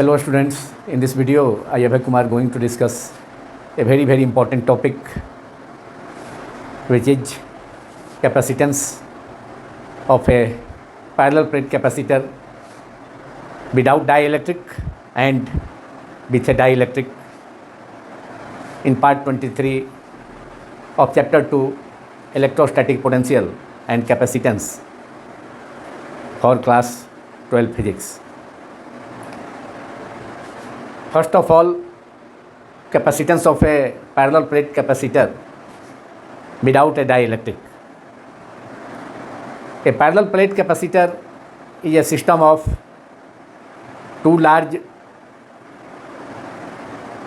Hello students, in this video I Abhay Kumar going to discuss a very important topic, which is capacitance of a parallel plate capacitor without dielectric and with a dielectric, in part 23 of chapter 2, electrostatic potential and capacitance for class 12 physics. First of all, capacitance of a parallel plate capacitor without a dielectric. A parallel plate capacitor is a system of two large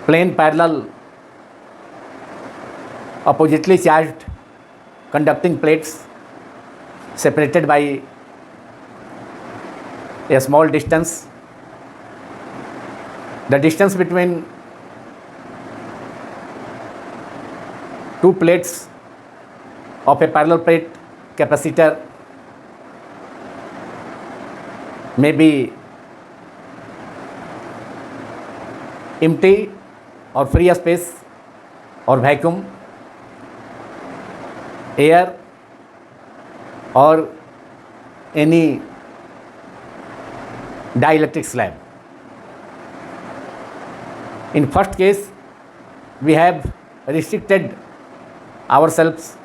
plane parallel oppositely charged conducting plates separated by a small distance. The distance between two plates of a parallel plate capacitor may be empty or free space or vacuum, air or any dielectric slab. In first case, we have restricted ourselves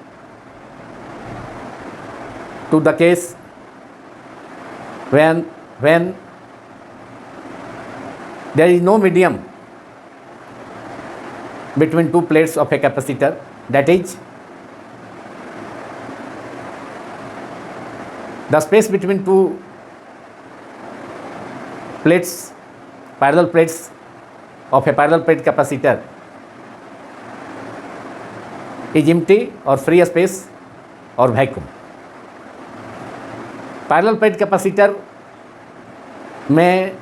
to the case when there is no medium between two plates of a capacitor, that is, the space between two plates, parallel plates of a parallel plate capacitor is empty or free space or vacuum. Parallel plate capacitor में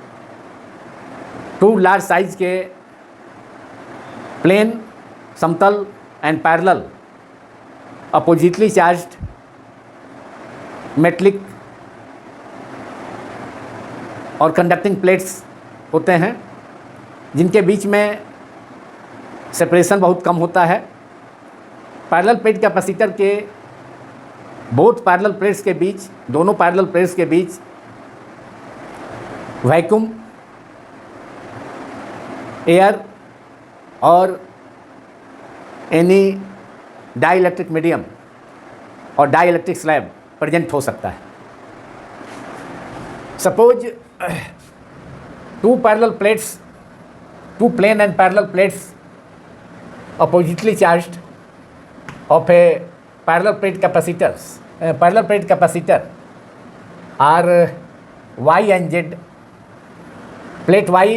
to large size के plane, समतल and parallel oppositely charged metallic और conducting plates होते हैं, जिनके बीच में separation बहुत कम होता है. पैरेलल प्लेट कैपेसिटर के बोथ पैरेलल प्लेट्स के बीच, दोनों पैरेलल प्लेट्स के बीच वैक्यूम, एयर और एनी डाइलेक्ट्रिक मीडियम और डाइलेक्ट्रिक स्लैब प्रेजेंट हो सकता है. Suppose two parallel plates, two plane and parallel plates oppositely charged of a parallel plate capacitor are Y and Z. Plate Y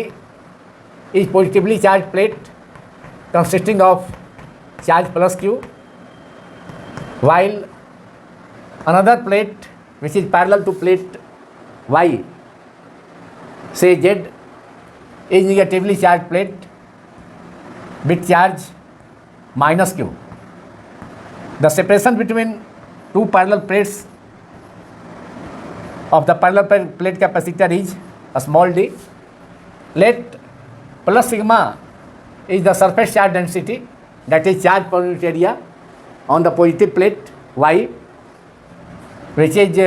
is positively charged plate consisting of charge plus Q, while another plate which is parallel to plate Y, say Z, is negatively charged plate with charge minus Q. The separation between two parallel plates of the parallel plate capacitor is a small d. Let plus sigma is the surface charge density, that is charge per unit area on the positive plate Y, which is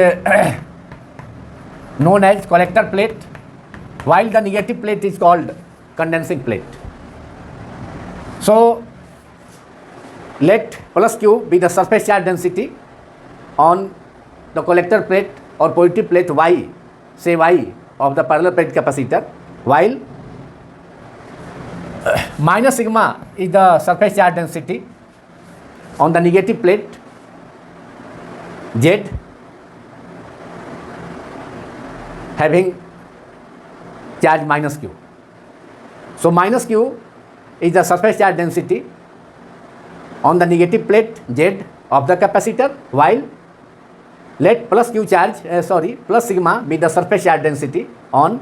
known as collector plate, while the negative plate is called condensing plate. So let plus Q be the surface charge density on the collector plate or positive plate Y, say Y, of the parallel plate capacitor, while minus sigma is the surface charge density on the negative plate Z, having charge minus Q. So minus Q is the surface charge density on the negative plate Z of the capacitor, while let plus Q charge, plus sigma be the surface charge density on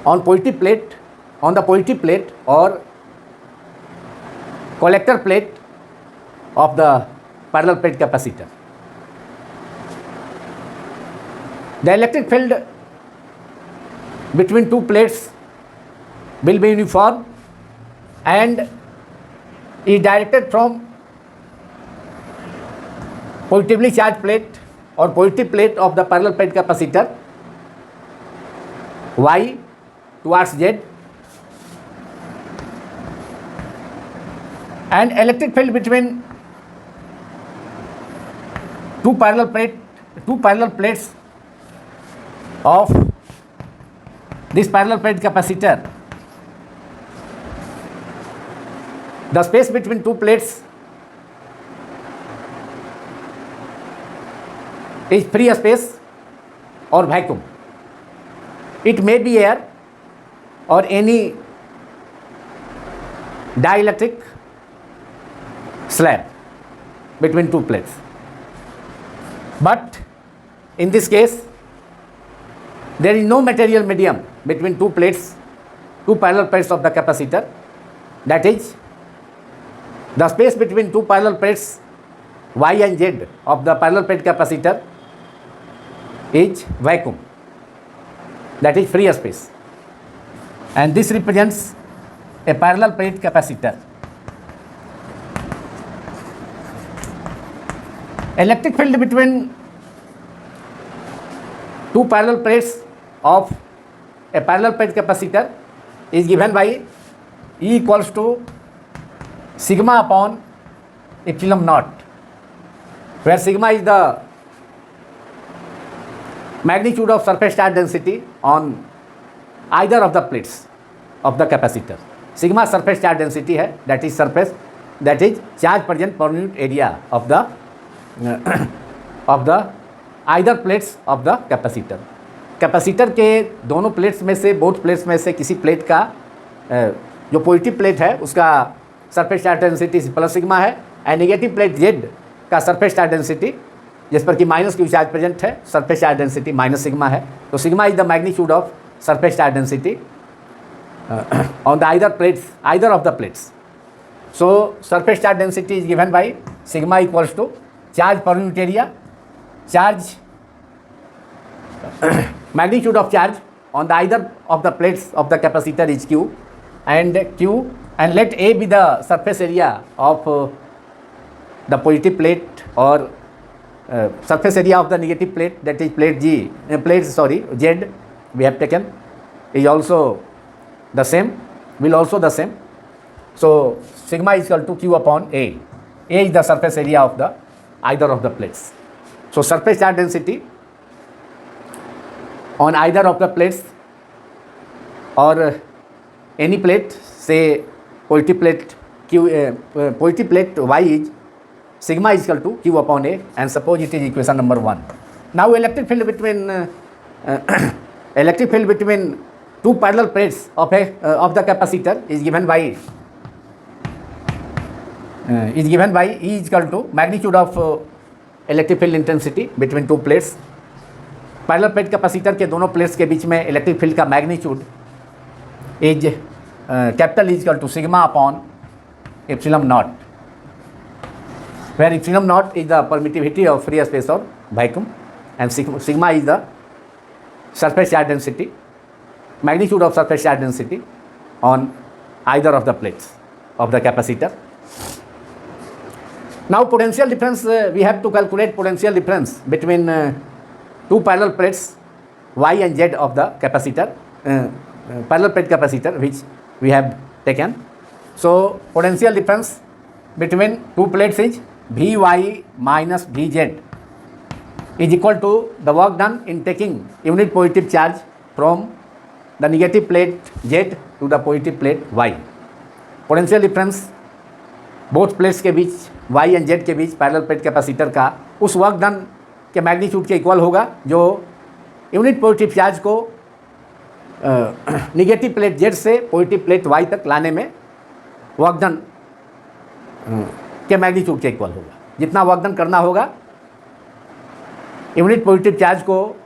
positive plate, on the positive plate or collector plate of the parallel plate capacitor. The electric field between two plates will be uniform and is directed from positively charged plate or positive plate of the parallel plate capacitor Y towards Z, and electric field between two parallel plates of this parallel plate capacitor. The space between two plates is free space or vacuum. It may be air or any dielectric slab between two plates. But in this case, there is no material medium between two plates, two parallel plates of the capacitor. That is, the space between two parallel plates Y and Z of the parallel plate capacitor is vacuum. That is free space. And this represents a parallel plate capacitor. Electric field between two parallel plates of a parallel plate capacitor is given by E equals to sigma upon epsilon naught, where sigma is the magnitude of surface charge density on either of the plates of the capacitor. Sigma surface charge density है, that is surface, that is charge present per unit area of the either plates of the capacitor. Capacitor के दोनों plates में से, both plates में से किसी plate का जो पॉजिटिव प्लेट है उसका surface charge density plus sigma है, एंड नेगेटिव प्लेट जेड का सरफेस चार्ज डेंसिटी जिस पर कि माइनस क्यू चार्ज प्रेजेंट है, surface charge density minus sigma है. तो sigma is the magnitude of surface charge density on the either of the plates. So surface charge density is given by sigma equals to charge per unit area, charge magnitude of charge on the either of the plates of the capacitor is q, and let A be the surface area of the positive plate or surface area of the negative plate, that is plate Z we have taken, is also the same, will also the same. So sigma is equal to q upon A. A is the surface area of the either of the plates. So surface charge density on either of the plates or any plate, say positive plate positive plate Y is sigma is equal to q upon A, and suppose it is equation number 1. Now electric field between two parallel plates of the capacitor is given by E is equal to magnitude of electric field intensity between two plates. Parallel plate capacitor के दोनों plates के बीच में electric field का magnitude is capital is equal to sigma upon epsilon naught, where epsilon naught is the permittivity of free space और vacuum, and sigma is the surface charge density, magnitude of surface charge density on either of the plates of the capacitor. Now potential difference, we have to calculate potential difference between two parallel plates Y and Z of the capacitor, parallel plate capacitor which we have taken. So potential difference between two plates is Vy minus Vz is equal to the work done in taking unit positive charge from the negative plate Z to the positive plate Y. Potential difference both plates के बीच Y and Z के बीच parallel plate capacitor का उस work done के magnitude के equal होगा जो unit positive charge को negative plate Z से पॉजिटिव प्लेट Y तक लाने में वर्क डन के मैग्नीट्यूड के इक्वल होगा. जितना वर्क डन करना होगा यूनिट पॉजिटिव चार्ज को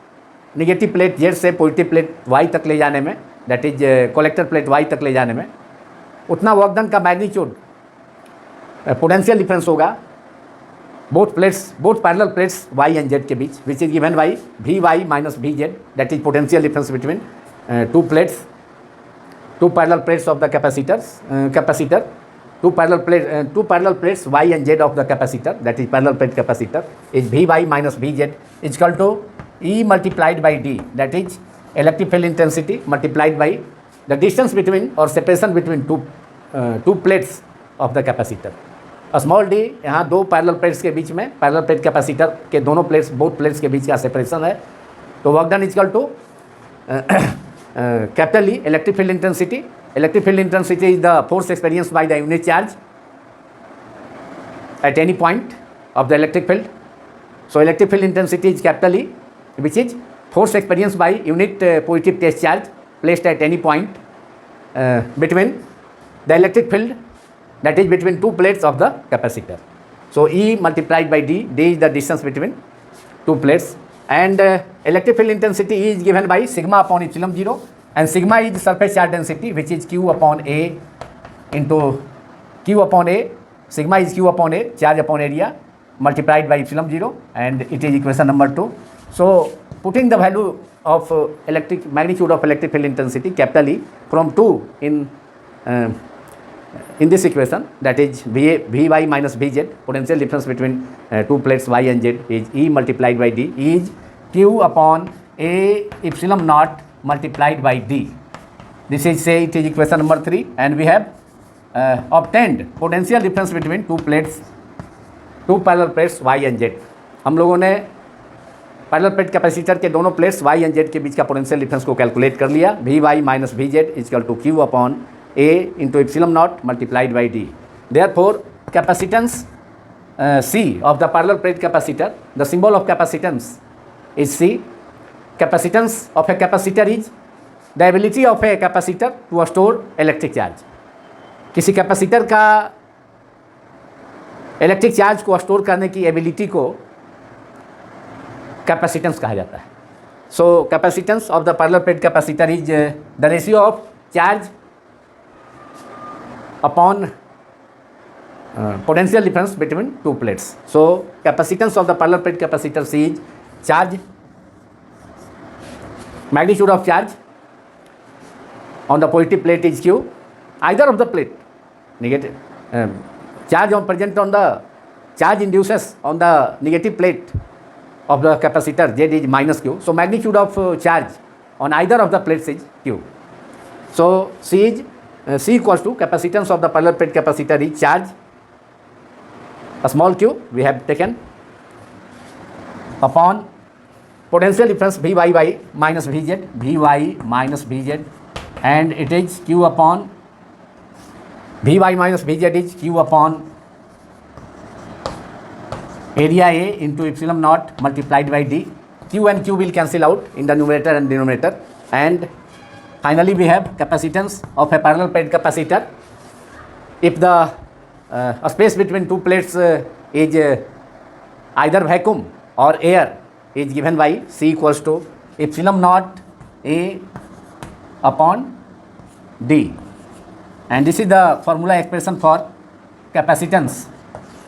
निगेटिव प्लेट Z से पॉजिटिव प्लेट Y तक ले जाने में, that is collector plate Y तक ले जाने में, उतना वर्क डन का मैग्नीट्यूड पोटेंशियल डिफरेंस होगा both parallel plates Y and Z के बीच, which is given by Vy minus Vz, that is potential difference between two plates, two parallel plates of the capacitor, two parallel plates Y and Z of the capacitor, that is parallel plate capacitor, is Vy minus Vz is equal to E multiplied by D, that is electric field intensity multiplied by the distance between or separation between two plates of the capacitor. Small D यहाँ दो parallel plates के बीच में, parallel plate capacitor के दोनों plates, both plates के बीच का separation है. तो work done equal to capital E electric field intensity. Electric field intensity is the force experience by the unit charge at any point of the electric field. So electric field intensity is capital E, which is force experienced by unit positive test charge placed at any point between the electric field, that is between two plates of the capacitor. So E multiplied by D, D is the distance between two plates, and electric field intensity E is given by sigma upon epsilon 0, and sigma is surface charge density, which is Q upon A into Q upon A. Sigma is Q upon A, charge upon area, multiplied by epsilon 0, and it is equation number 2. So putting the value of magnitude of electric field intensity capital E from 2 in this equation, that is Vy minus Vz, potential difference between two plates Y and Z, is E multiplied by D, is Q upon A epsilon naught multiplied by D. This is, say, it is equation number 3, and we have obtained potential difference between two parallel plates Y and Z. हम लोगों ने parallel plate capacitor के दोनों plates Y and Z के बीच का potential difference को calculate कर लिया. Vy minus Vz is equal to Q upon A into epsilon naught multiplied by D. Therefore capacitance C of the parallel plate capacitor, the symbol of capacitance is C. Capacitance of a capacitor is the ability of a capacitor to store electric charge. किसी capacitor का electric charge को store करने की ability को capacitance कहा जाता है. So capacitance of the parallel plate capacitor is the ratio of charge upon potential difference between two plates. So capacitance of the parallel plate capacitor is charge, magnitude of charge on the positive plate is Q, either of the plate. Negative charge on present on the charge induces on the negative plate of the capacitor Z is minus Q. So magnitude of charge on either of the plates is Q. So C equals to capacitance of the parallel plate capacitor is charge, a small q we have taken, upon potential difference Vy by minus Vz, Vy minus Vz, and it is Q upon Vy minus Vz is Q upon area A into epsilon naught multiplied by D. Q and Q will cancel out in the numerator and denominator, and finally we have capacitance of a parallel plate capacitor. If the space between two plates is either vacuum or air, is given by C equals to epsilon naught A upon D, and this is the formula expression for capacitance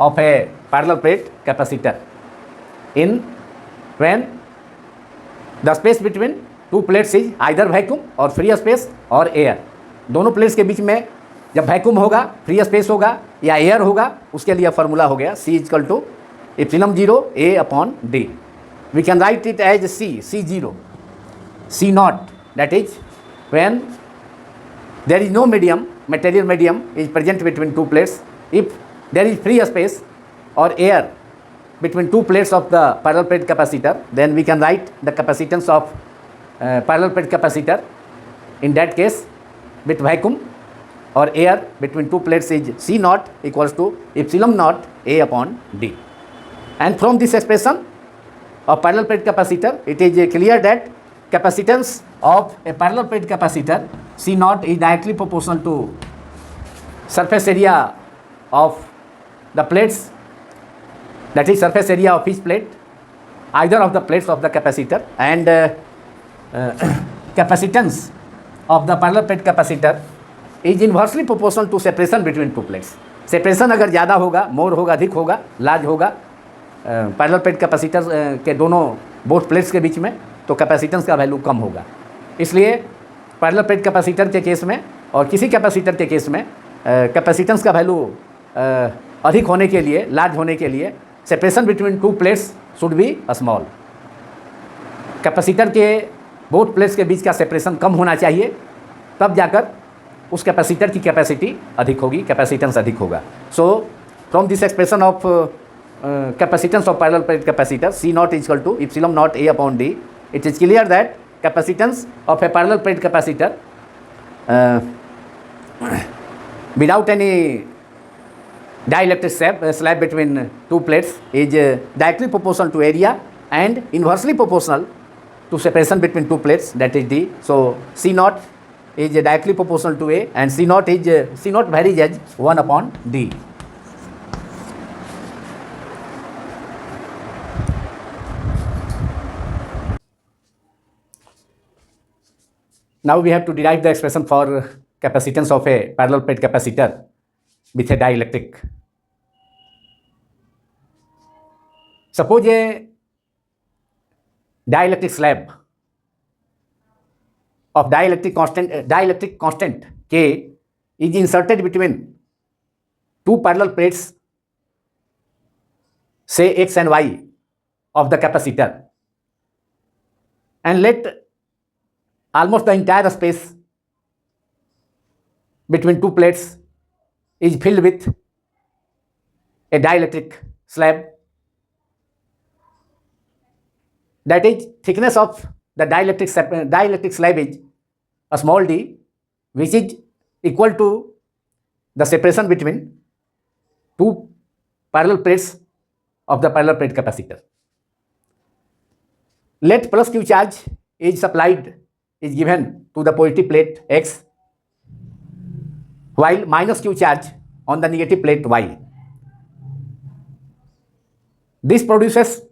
of a parallel plate capacitor in when the space between two plates is either vacuum or free space or air. दोनों plates के बीच में जब vacuum होगा, free space होगा या air होगा, उसके लिए फॉर्मूला हो गया C equal to epsilon 0 A upon D. We can write it as C0, C naught, that is when there is no medium, material medium is present between two plates. If there is free space or air between two plates of the parallel plate capacitor, then we can write the capacitance of parallel plate capacitor in that case with vacuum or air between two plates is C naught equals to epsilon naught A upon D. And from this expression of parallel plate capacitor, it is clear that capacitance of a parallel plate capacitor C naught is directly proportional to surface area of the plates, that is surface area of each plate, either of the plates of the capacitor, and capacitance of the parallel plate capacitor is inversely proportional to separation between two plates. Separation अगर ज़्यादा होगा, मोर होगा, अधिक होगा, large होगा parallel plate capacitor के दोनों both plates के बीच में, तो कैपेसिटेंस का वैल्यू कम होगा. इसलिए पैरेलल प्लेट कैपेसिटर के केस में और किसी कैपेसिटर के केस में कैपेसिटेंस का वैल्यू अधिक होने के लिए, लार्ज होने के लिए separation between two plates should be small. Capacitor के बोथ प्लेट्स के बीच का सेपरेशन कम होना चाहिए, तब जाकर उस कैपेसिटर की कैपेसिटी अधिक होगी, कैपेसिटेंस अधिक होगा। So from this expression of capacitance of parallel plate capacitor C naught is equal to epsilon naught A upon D, it is clear that capacitance of a parallel plate capacitor without any dielectric slab between two plates is directly proportional to area and inversely proportional to separation between two plates, that is D. So C naught is directly proportional to A and C naught varies as 1 upon D. Now we have to derive the expression for capacitance of a parallel plate capacitor with a dielectric. Suppose a dielectric slab of dielectric constant K is inserted between two parallel plates, say X and Y of the capacitor, and let almost the entire space between two plates is filled with a dielectric slab. That is, thickness of the dielectric slab is a small d, which is equal to the separation between two parallel plates of the parallel plate capacitor. Let plus Q charge is given to the positive plate X, while minus Q charge on the negative plate Y. This produces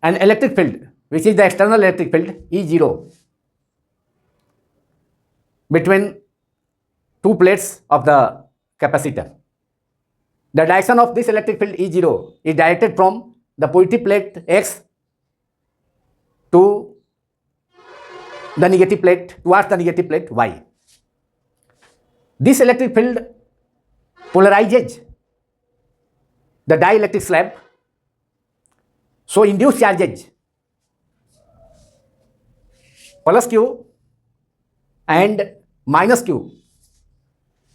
an electric field, which is the external electric field E0 between two plates of the capacitor. The direction of this electric field E0 is directed from the positive plate X to the negative plate, towards the negative plate Y. This electric field polarizes the dielectric slab, so induced charges plus Q and minus Q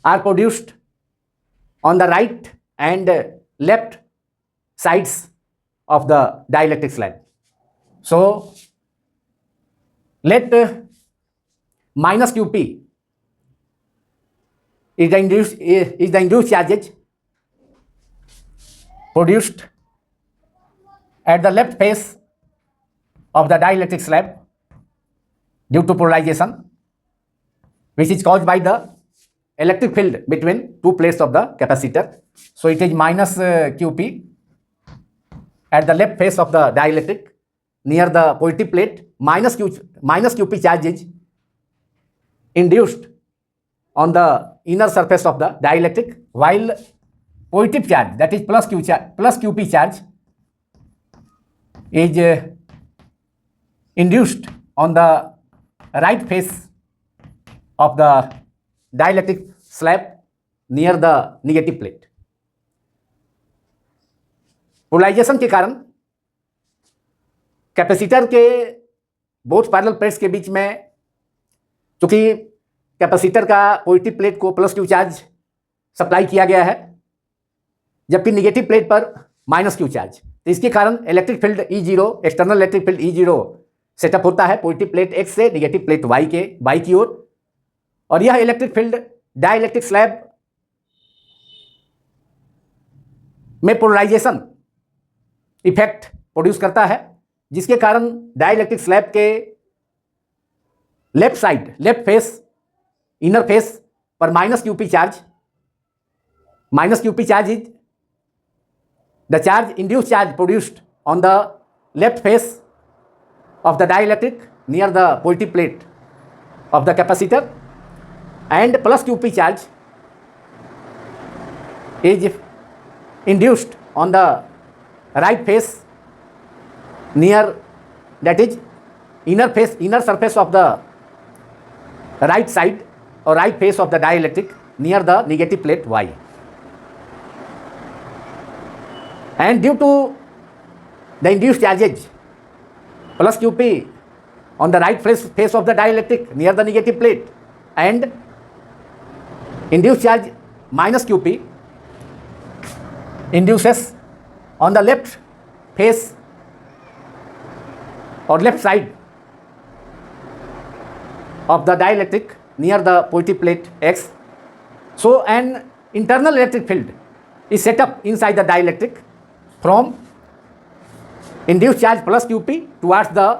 are produced on the right and left sides of the dielectric slab. So let minus Qp is the induced charges produced at the left face of the dielectric slab due to polarization, which is caused by the electric field between two plates of the capacitor. So it is minus Qp at the left face of the dielectric near the positive plate. Minus Qp charge is induced on the inner surface of the dielectric, while positive charge, that is plus Qp charge, is induced on the right face of the dielectric slab near the negative plate. Polarisation के कारण capacitor के both parallel plates के बीच में, चूंकि capacitor का positive plate को plus Q charge supply किया गया है, जबकि निगेटिव प्लेट पर माइनस Q चार्ज, तो इसके कारण electric field E0, external electric field E0 setup होता है पॉजिटिव प्लेट X से निगेटिव प्लेट Y की ओर, और यह इलेक्ट्रिक फील्ड डाइलेक्ट्रिक स्लैब में पोलराइजेशन इफेक्ट प्रोड्यूस करता है, जिसके कारण डाइलेक्ट्रिक स्लैब के left side, left face, inner face पर minus Qp charge is the charge, induced charge produced on the left face of the dielectric near the positive plate of the capacitor, and plus Qp charge is induced on the right face near, that is inner surface of the right side or right face of the dielectric near the negative plate Y. And due to the induced charges plus QP on the right face of the dielectric near the negative plate and induced charge minus QP induces on the left face or left side of the dielectric near the positive plate X. So an internal electric field is set up inside the dielectric from induced charge plus QP towards the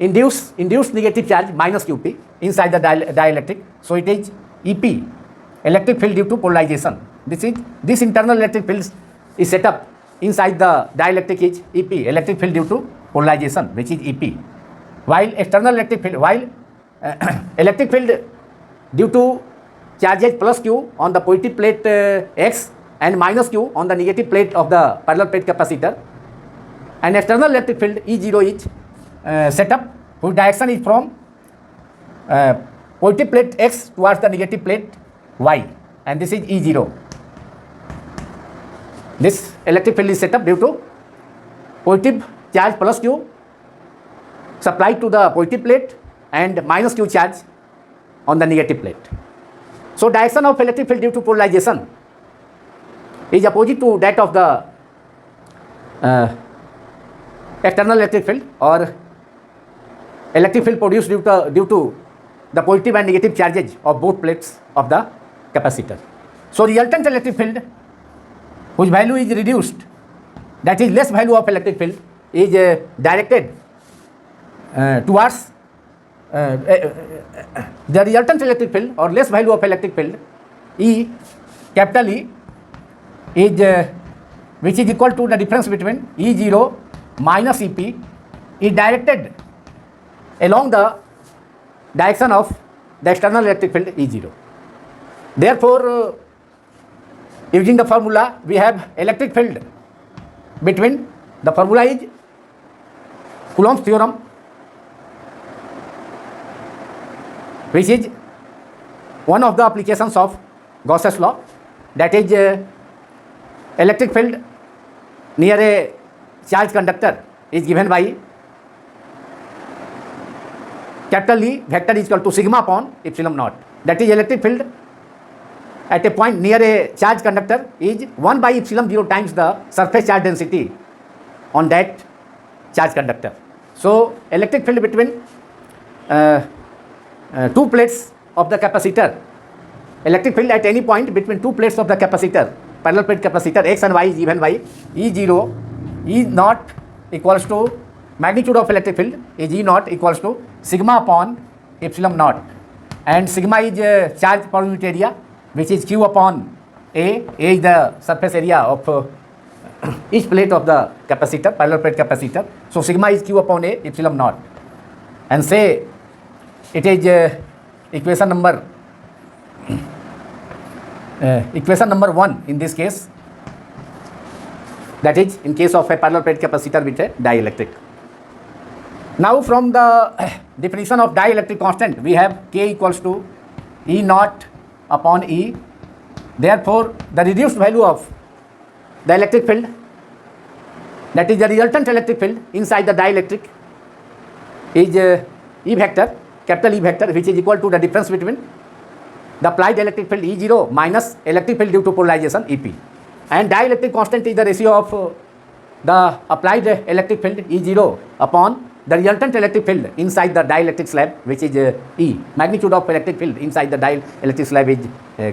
induced negative charge minus QP inside the dielectric. So it is EP, electric field due to polarization. This internal electric field is set up inside the dielectric is EP, electric field due to polarization, which is EP. While external electric field, electric field due to charges plus Q on the positive plate X and minus Q on the negative plate of the parallel plate capacitor, and external electric field E0 is set up whose direction is from positive plate X towards the negative plate Y, and this is E0. This electric field is set up due to positive charge plus Q supplied to the positive plate and minus Q charge on the negative plate. So direction of electric field due to polarization is opposite to that of the external electric field or electric field produced due to the positive and negative charges of both plates of the capacitor. So resultant electric field whose value is reduced, that is less value of electric field, is directed towards the resultant electric field or less value of electric field E, capital E, is which is equal to the difference between E0 minus EP, is directed along the direction of the external electric field E0. Therefore, using the formula, we have electric field between, the formula is Coulomb's theorem, which is one of the applications of Gauss's law, that is electric field near a charged conductor is given by capital E vector is equal to sigma upon epsilon naught. That is electric field at a point near a charged conductor is 1 by epsilon 0 times the surface charge density on that charged conductor. So electric field between two plates of the capacitor, electric field at any point between two plates of the capacitor, parallel plate capacitor X and Y is given by E0, E naught equals to magnitude of electric field is E naught equals to sigma upon epsilon naught, and sigma is charge per unit area, which is Q upon A is the surface area of each plate of the capacitor, parallel plate capacitor. So sigma is Q upon A epsilon naught, and say it is equation number 1 in this case, that is in case of a parallel plate capacitor with a dielectric. Now from the definition of dielectric constant, we have K equals to E naught upon E. Therefore, the reduced value of the electric field, that is the resultant electric field inside the dielectric, is E vector, capital E vector, which is equal to the difference between the applied electric field E0 minus electric field due to polarization EP. And dielectric constant is the ratio of the applied electric field E0 upon the resultant electric field inside the dielectric slab, which is E. Magnitude of electric field inside the dielectric slab is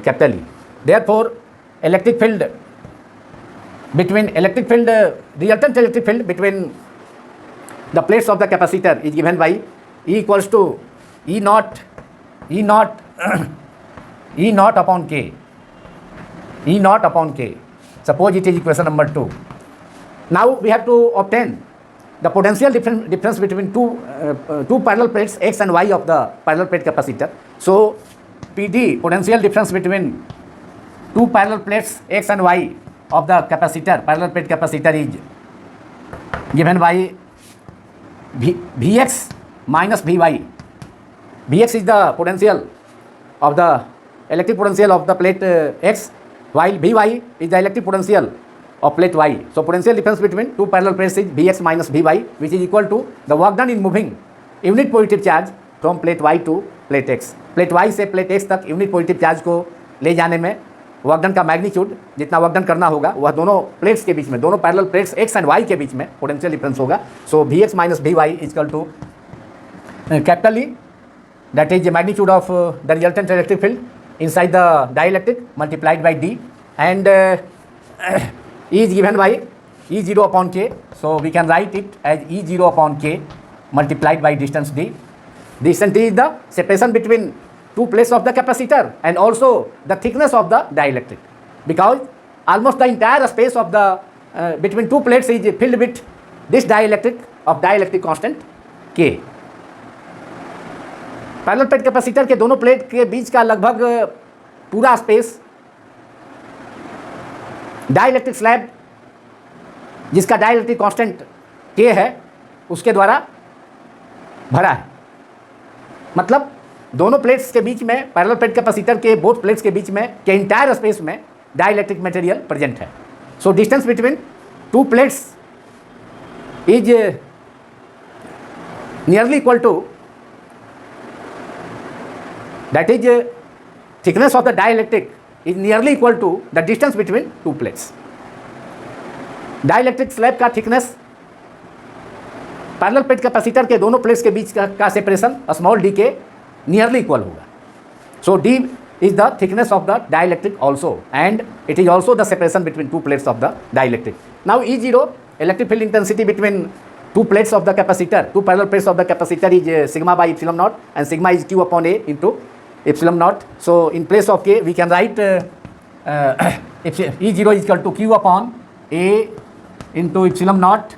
capital E. Therefore, electric field between resultant electric field between the plates of the capacitor is given by E equals to E naught upon K. E naught upon K. Suppose it is equation number 2. Now we have to obtain the potential difference between two parallel plates X and Y of the parallel plate capacitor. So PD, potential difference between two parallel plates X and Y of the capacitor, parallel plate capacitor, is given by Vx minus Vy Vx is the potential of the electric potential of the plate X, while Vy is the electric potential of plate Y. So potential difference between two parallel plates is Vx minus Vy, which is equal to the work done in moving unit positive charge from plate Y to plate X. Plate Y से plate X तक unit positive charge को ले जाने में work done का magnitude जितना work done करना होगा वह दोनों प्लेट्स के बीच में, दोनों parallel plates X and Y के बीच में पोटेंशियल डिफरेंस होगा. So Vx minus Vy equal to capital E, that is the magnitude of the resultant electric field inside the dielectric multiplied by D, and E is given by E0 upon K. So we can write it as E0 upon K multiplied by distance D. Distance D is the separation between two plates of the capacitor and also the thickness of the dielectric, because almost the entire space of the between two plates is filled with this dielectric of dielectric constant K. Parallel plate capacitor के दोनों plate के बीच का लगभग पूरा space dielectric slab जिसका dielectric constant K है उसके द्वारा भरा है. मतलब दोनों प्लेट्स के बीच में, पैरेलल प्लेट कैपेसिटर के बोथ प्लेट्स के बीच में के इंटायर स्पेस में डाइलेक्ट्रिक मटेरियल प्रेजेंट है. So distance between two plates is nearly equal to, that is thickness of the dielectric is nearly equal to the distance between two plates. Dielectric slab का thickness parallel plate capacitor के दोनों plates के बीच का separation small d के nearly equal होगा. सो d is the thickness of the dielectric also, and it is also the separation between two plates of the dielectric. Now E0, electric field intensity between two plates of the capacitor, two parallel plates of the capacitor is sigma by epsilon naught, and sigma is q upon a into epsilon naught. So in place of K we can write E0 is equal to q upon a into epsilon naught.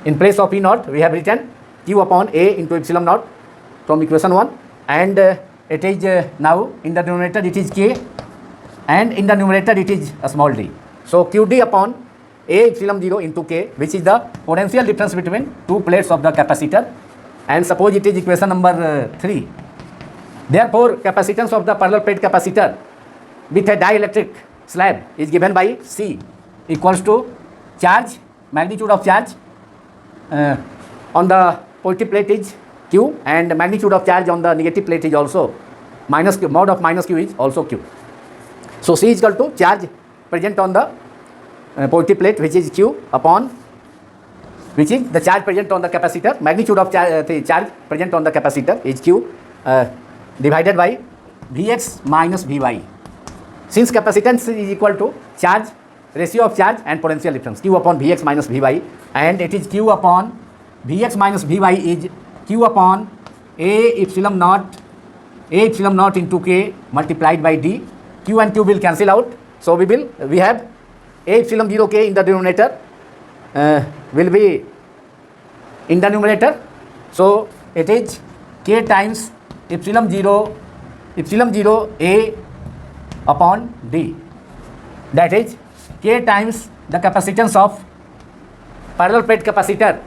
In place of E naught we have written q upon a into epsilon naught from equation 1, and it is now in the denominator it is K, and in the numerator it is a small d. So qd upon a epsilon 0 into K, which is the potential difference between two plates of the capacitor, and suppose it is equation number 3. Therefore capacitance of the parallel plate capacitor with a dielectric slab is given by C equals to charge, magnitude of charge on the positive plate is Q, and magnitude of charge on the negative plate is also minus Q, mod of minus Q is also Q. So C is equal to charge present on the positive plate, which is Q, upon which is the charge present on the capacitor, magnitude of charge present on the capacitor is Q, divided by Vx minus Vy. Since capacitance is equal to charge, ratio of charge and potential difference, Q upon Vx minus Vy, and it is Q upon Vx minus Vy is Q upon a epsilon naught into K multiplied by D. Q and Q will cancel out, so we have a epsilon 0 K in the denominator will be in the numerator. So it is K times epsilon 0 A upon D, that is K times the capacitance of parallel plate capacitor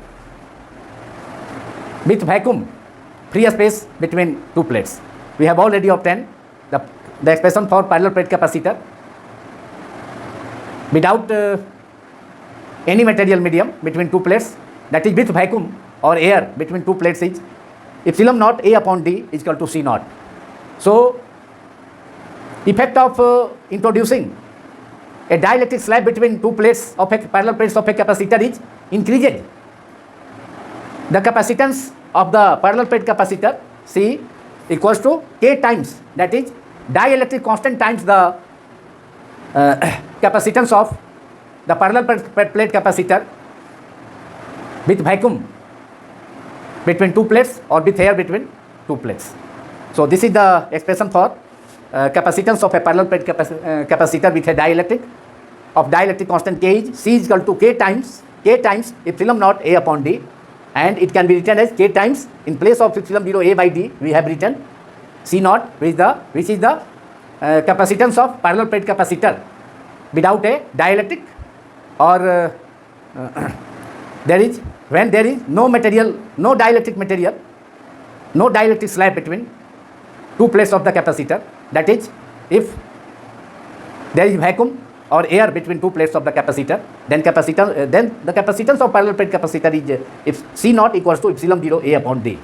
with vacuum free space between two plates. We have already obtained the expression for parallel plate capacitor without any material medium between two plates, that is with vacuum or air between two plates, is epsilon naught A upon D is equal to C naught. So effect of introducing a dielectric slab between two plates of a parallel plates of a capacitor is increased the capacitance of the parallel plate capacitor C equals to K times, that is dielectric constant times the capacitance of the parallel plate capacitor with vacuum between two plates or with air between two plates. So this is the expression for capacitance of a parallel plate capacitor with a dielectric of dielectric constant K is C is equal to K times epsilon naught A upon D, and it can be written as K times, in place of epsilon 0 A by D we have written C naught, which is the capacitance of parallel plate capacitor without a dielectric, or when there is no dielectric material no dielectric slab between two plates of the capacitor. That is, if there is vacuum or air between two plates of the capacitor, then the capacitance of parallel plate capacitor is if C naught equals to epsilon 0 A upon D.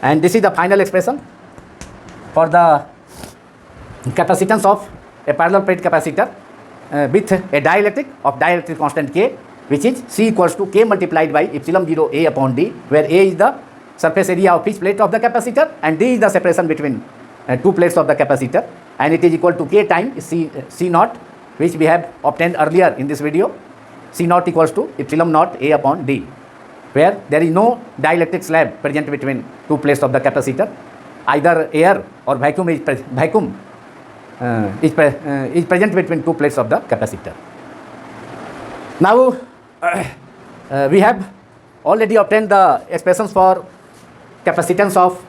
And this is the final expression for the capacitance of a parallel plate capacitor with a dielectric of dielectric constant K, which is C equals to K multiplied by epsilon 0 A upon D, where A is the surface area of each plate of the capacitor and D is the separation between two plates of the capacitor, and it is equal to K times C naught, which we have obtained earlier in this video. C naught equals to epsilon naught A upon D, where there is no dielectric slab present between two plates of the capacitor. Either air or vacuum is present between two plates of the capacitor. Now we have already obtained the expressions for capacitance of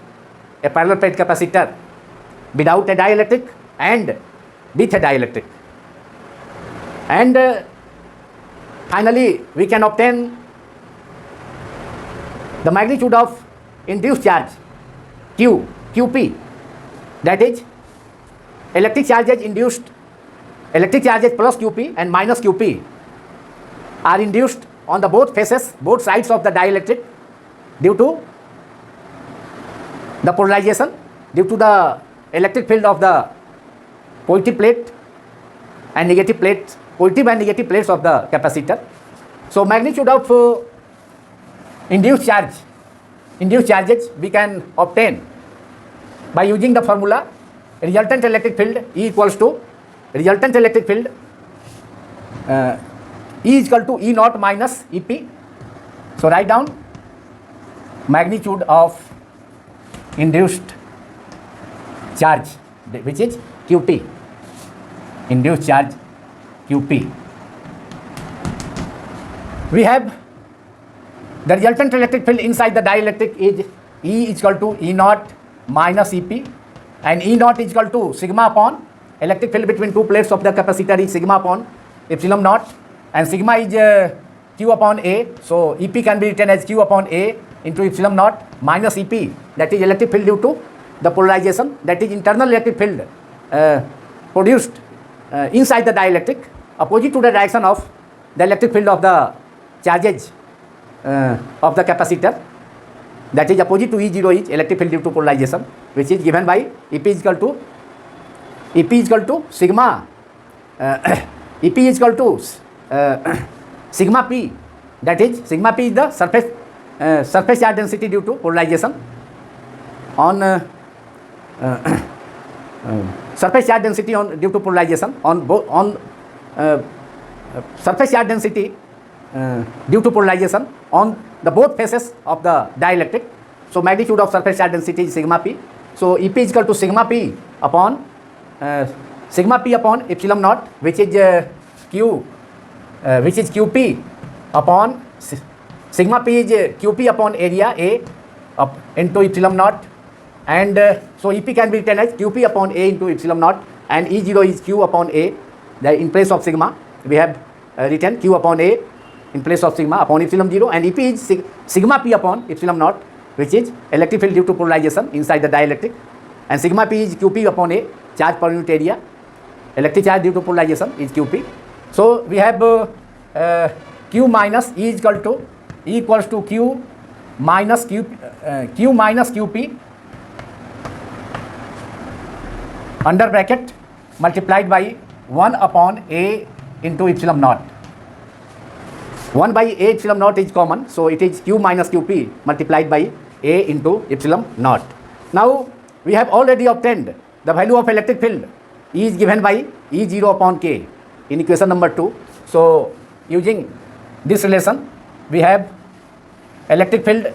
a parallel plate capacitor without a dielectric and with a dielectric. And finally, we can obtain the magnitude of induced charge QP, that is electric charges plus QP and minus QP are induced on the both sides of the dielectric due to the polarization, due to the electric field of the positive and negative plates of the capacitor. So magnitude of induced charges we can obtain by using the formula resultant electric field E equals to resultant electric field E is equal to E naught minus EP. So write down magnitude of induced charge, which is QP, induced charge QP. We have the resultant electric field inside the dielectric is E is equal to E naught minus EP, and E naught is equal to sigma upon electric field between two plates of the capacitor is sigma upon epsilon naught, and sigma is Q upon A. So EP can be written as Q upon A into epsilon naught minus EP, that is electric field due to the polarization, that is internal electric field produced inside the dielectric opposite to the direction of the electric field of the charges of the capacitor, that is opposite to E0 is electric field due to polarization, which is given by EP is equal to sigma EP is equal to sigma P, that is sigma P is the surface charge density due to polarization on surface charge density due to polarization on surface charge density due to polarization on the both faces of the dielectric. So magnitude of surface charge density is sigma P. So EP is equal to sigma P upon epsilon naught, which is QP upon sigma P is QP upon area A into epsilon naught, and so EP can be written as QP upon A into epsilon naught, and E0 is Q upon A. In place of sigma we have written Q upon A in place of sigma upon epsilon 0, and EP is sigma P upon epsilon naught, which is electric field due to polarization inside the dielectric, and sigma P is QP upon A, charge per unit area, electric charge due to polarization is QP. So we have Q minus E is equals to Q minus QP under bracket multiplied by 1 upon A into epsilon naught. 1 by A epsilon naught is common, so it is Q minus QP multiplied by A into epsilon naught. Now we have already obtained the value of electric field. E is given by E0 upon K in equation number 2. So using this relation we have electric field,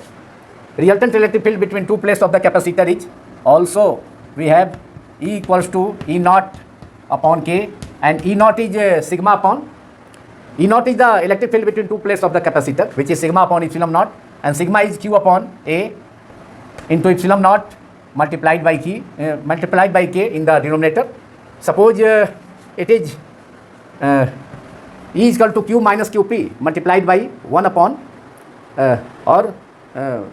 resultant electric field between two plates of the capacitor is also we have E equals to E naught upon K, and E naught is sigma upon E naught is the electric field between two plates of the capacitor, which is sigma upon epsilon naught, and sigma is Q upon A into epsilon naught multiplied by K in the denominator. Suppose it is E is equal to Q minus QP multiplied by 1 upon or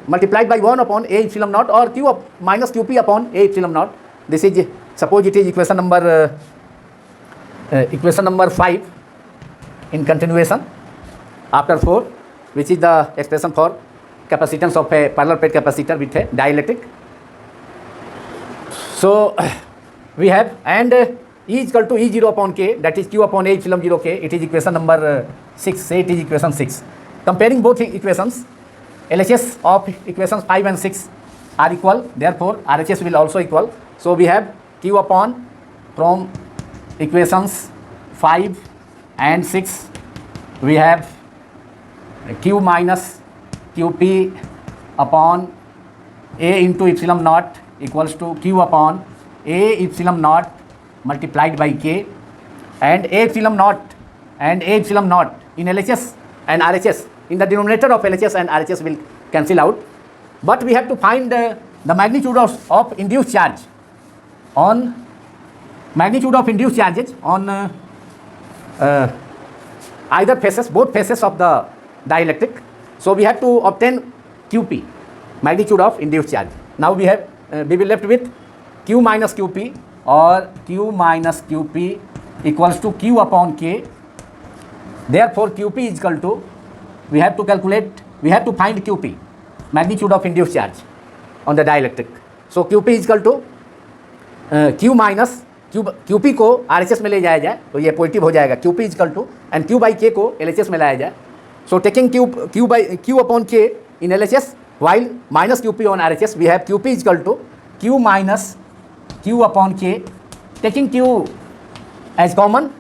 multiplied by 1 upon A epsilon naught or Q minus QP upon A epsilon naught. This is, suppose it is equation number 5 in continuation after 4, which is the expression for capacitance of a parallel plate capacitor with a dielectric. So we have, and E is equal to E0 upon K, that is Q upon A epsilon 0 K. It is equation number 6. Say it is equation 6. Comparing both equations, LHS of equations 5 and 6 are equal. Therefore, RHS will also equal. So we have Q upon, from equations 5 and 6, we have Q minus QP upon A into epsilon naught equals to Q upon A epsilon naught multiplied by K, and A epsilon naught and A epsilon naught in LHS and RHS, in the denominator of LHS and RHS will cancel out. But we have to find the magnitude of induced charge on charges on either faces, both faces of the dielectric. So we have to obtain QP, magnitude of induced charge. Now we will be left with Q minus QP, or Q minus QP equals to Q upon K. Therefore, QP is equal to, we have to find QP, magnitude of induced charge on the dielectric. So QP is equal to Q minus QP को RHS में ले जाया जाए तो ये positive हो जाएगा, QP is equal to, and Q by K को LHS में लाया जाए. So taking Q upon K in LHS while minus QP on RHS, we have QP is equal to Q minus Q upon K. Taking Q as common,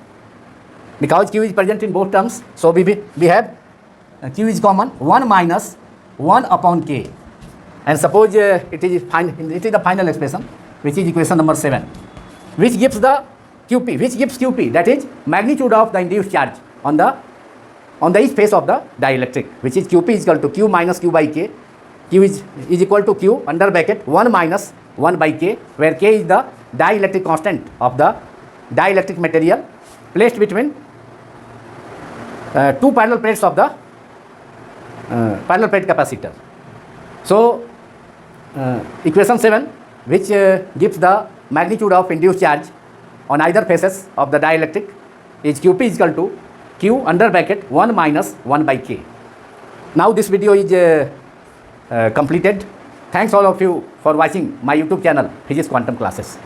because Q is present in both terms, so we have Q is common, 1 minus 1 upon K. And suppose it is the final expression, which is equation number 7, which gives the QP, that is magnitude of the induced charge on the each face of the dielectric, which is QP is equal to Q minus Q by K. Q is equal to Q under bracket 1 minus 1 by K, where K is the dielectric constant of the dielectric material placed between two parallel plates of the parallel plate capacitor. So equation 7, which gives the magnitude of induced charge on either faces of the dielectric, is QP is equal to Q under bracket 1 minus 1 by K. Now this video is completed. Thanks all of you for watching my YouTube channel, Physics Quantum Classes.